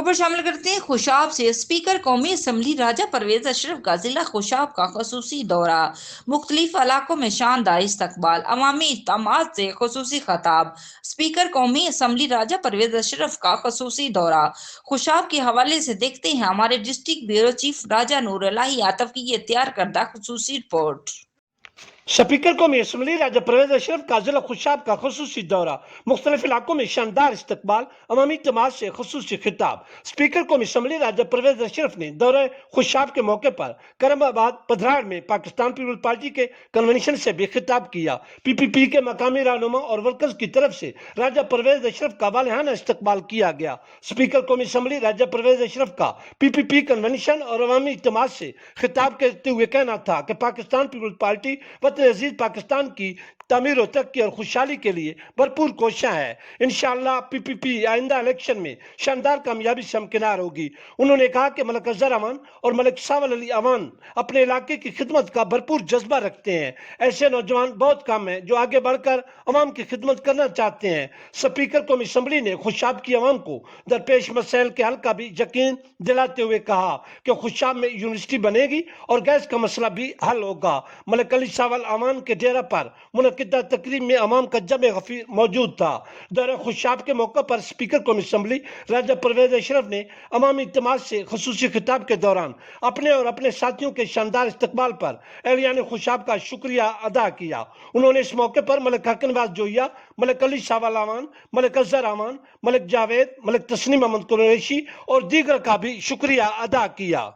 खबर शामिल करते हैं खुशाब से। स्पीकर कौमी असम्बली राजा परवेज अशरफ का जिला खुशाब का खसूसी दौरा, मुख्तलिफ इलाकों में शानदार इस्तकबाल, अवामी इज्तिमात से खसूसी खताब। स्पीकर कौमी असम्बली राजा परवेज अशरफ का खसूसी दौरा। खुशाब के हवाले से देखते हैं हमारे डिस्ट्रिक्ट ब्यूरो चीफ राजा नूर इलाही आतफ की ये तैयार करदा खसूसी रिपोर्ट। स्पीकर कौमी असम्बली राजा परवेज अशरफ का जिला खुशाब का खसूसी दौरा, मुख्तलिफ इलाकों में शानदार इस्तकबाल, अवामी इज्तिमात से खसूसी खिताब। स्पीकर कौमी असम्बली राजा परवेज अशरफ ने दौरे खुशाब के मौके पर करमाबाद पधराड़ में पाकिस्तान पीपल्स पार्टी के कन्वेंशन से भी खिताब किया। पीपीपी के मकामी रहनुमा और वर्कर्स की तरफ से राजा परवेज अशरफ का वालिहाना इस्तकबाल किया गया। स्पीकर कौमी असम्बली राजा परवेज अशरफ का पीपीपी कन्वेंशन और अवामी इज्तिमात से खिताब करते हुए कहना था कि पाकिस्तान पीपल्स पार्टी अजीज पाकिस्तान की तामीर और तरक्की और खुशहाली के लिए भरपूर कोशिशां है। इंशाअल्लाह पीपीपी आइंदा इलेक्शन में शानदार कामयाबी से हमकिनार होगी। उन्होंने कहा कि मलिक अजहर अमान और मलिक सावल अली अमान अपने इलाके की खिदमत का भरपूर जज्बा रखते हैं। ऐसे नौजवान बहुत कम हैं जो आगे बढ़कर अवाम की खिदमत करना चाहते हैं। स्पीकर कौमी असम्बली ने खुशाब की अवाम को दरपेश मसैल के हल का भी यकीन दिलाते हुए कहा कि खुशाब में यूनिवर्सिटी बनेगी और गैस का मसला भी हल होगा। मलिक अली सावल अमान के डेरा पर मुनक्किदा तकरीब में अवाम का जमे गफीर मौजूद था। दौरे खुशाब के मौके पर स्पीकर कौमी असम्बली राजा परवेज अशरफ ने अवामी इज्तिमात से खसूसी खिताब के दौरान अपने और अपने साथियों के शानदार इस्तकबाल पर एहलियान खुशाब का शुक्रिया अदा किया। उन्होंने इस मौके पर मलिक हकनवाज जोया, मलिक अली सावल अमान, मलिक अजहर अमान, मलिक जावेद, मलिक तस्नीम अहमद कुरैशी और दीगर का भी शुक्रिया अदा किया।